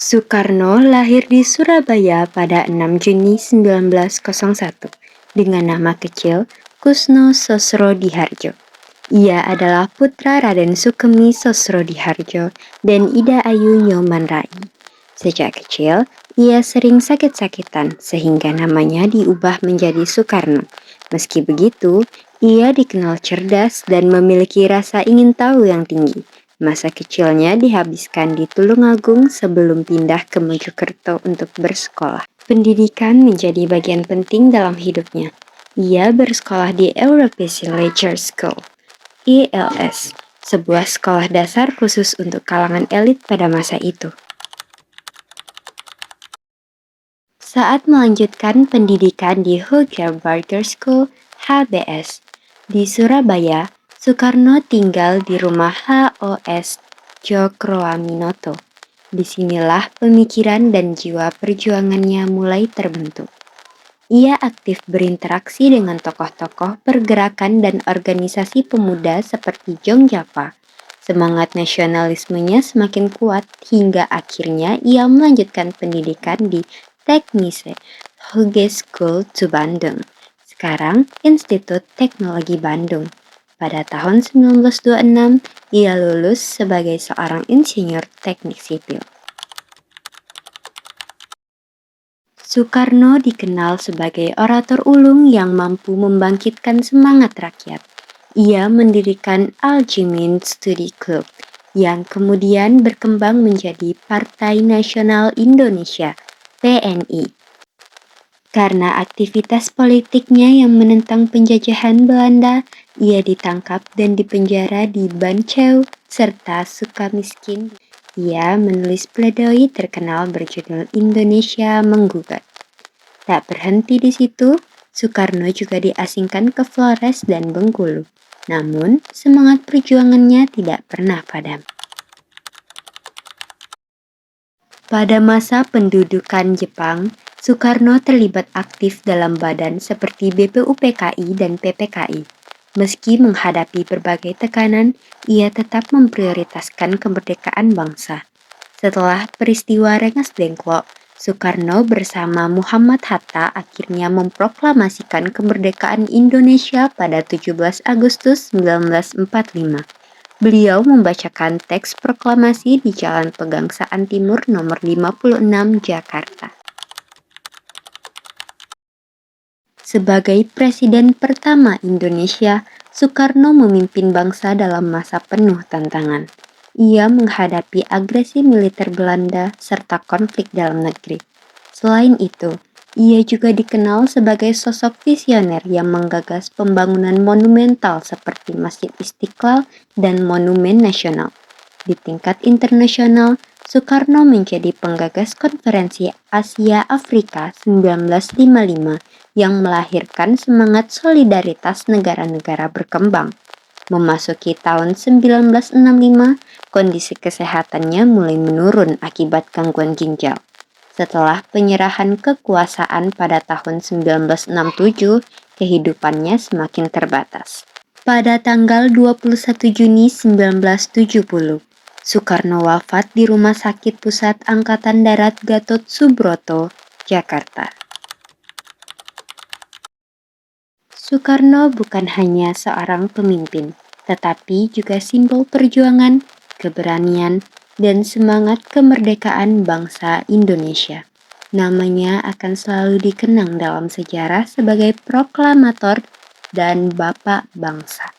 Soekarno lahir di Surabaya pada 6 Juni 1901 dengan nama kecil Kusno Sosrodihardjo. Ia adalah putra Raden Sukemi Sosrodihardjo dan Ida Ayu Nyoman Rai. Sejak kecil, ia sering sakit-sakitan sehingga namanya diubah menjadi Soekarno. Meski begitu, ia dikenal cerdas dan memiliki rasa ingin tahu yang tinggi. Masa kecilnya dihabiskan di Tulungagung sebelum pindah ke Mojokerto untuk bersekolah. Pendidikan menjadi bagian penting dalam hidupnya. Ia bersekolah di European Leisure School, ELS, sebuah sekolah dasar khusus untuk kalangan elit pada masa itu. Saat melanjutkan pendidikan di Hooker Barker School, HBS, di Surabaya, Soekarno tinggal di rumah HOS Cokroaminoto. Disinilah pemikiran dan jiwa perjuangannya mulai terbentuk. Ia aktif berinteraksi dengan tokoh-tokoh pergerakan dan organisasi pemuda seperti Jong Japa. Semangat nasionalismenya semakin kuat hingga akhirnya ia melanjutkan pendidikan di Teknise Hoge School to Bandung, sekarang Institut Teknologi Bandung. Pada tahun 1926, ia lulus sebagai seorang insinyur teknik sipil. Soekarno dikenal sebagai orator ulung yang mampu membangkitkan semangat rakyat. Ia mendirikan Al-Jimin Study Club yang kemudian berkembang menjadi Partai Nasional Indonesia, PNI. Karena aktivitas politiknya yang menentang penjajahan Belanda, ia ditangkap dan dipenjara di Bancheu serta Sukamiskin. Ia menulis pledoi terkenal berjudul Indonesia Menggugat. Tak berhenti di situ, Soekarno juga diasingkan ke Flores dan Bengkulu. Namun, semangat perjuangannya tidak pernah padam. Pada masa pendudukan Jepang, Soekarno terlibat aktif dalam badan seperti BPUPKI dan PPKI. Meski menghadapi berbagai tekanan, ia tetap memprioritaskan kemerdekaan bangsa. Setelah peristiwa Rengas Dengklok, Soekarno bersama Muhammad Hatta akhirnya memproklamasikan kemerdekaan Indonesia pada 17 Agustus 1945. Beliau membacakan teks proklamasi di Jalan Pegangsaan Timur nomor 56 Jakarta. Sebagai presiden pertama Indonesia, Soekarno memimpin bangsa dalam masa penuh tantangan. Ia menghadapi agresi militer Belanda serta konflik dalam negeri. Selain itu, ia juga dikenal sebagai sosok visioner yang menggagas pembangunan monumental seperti Masjid Istiqlal dan Monumen Nasional. Di tingkat internasional, Soekarno menjadi penggagas Konferensi Asia Afrika 1955 yang melahirkan semangat solidaritas negara-negara berkembang. Memasuki tahun 1965, kondisi kesehatannya mulai menurun akibat gangguan ginjal. Setelah penyerahan kekuasaan pada tahun 1967, kehidupannya semakin terbatas. Pada tanggal 21 Juni 1970, Soekarno wafat di Rumah Sakit Pusat Angkatan Darat Gatot Subroto, Jakarta. Soekarno bukan hanya seorang pemimpin, tetapi juga simbol perjuangan, keberanian, dan semangat kemerdekaan bangsa Indonesia. Namanya akan selalu dikenang dalam sejarah sebagai proklamator dan bapak bangsa.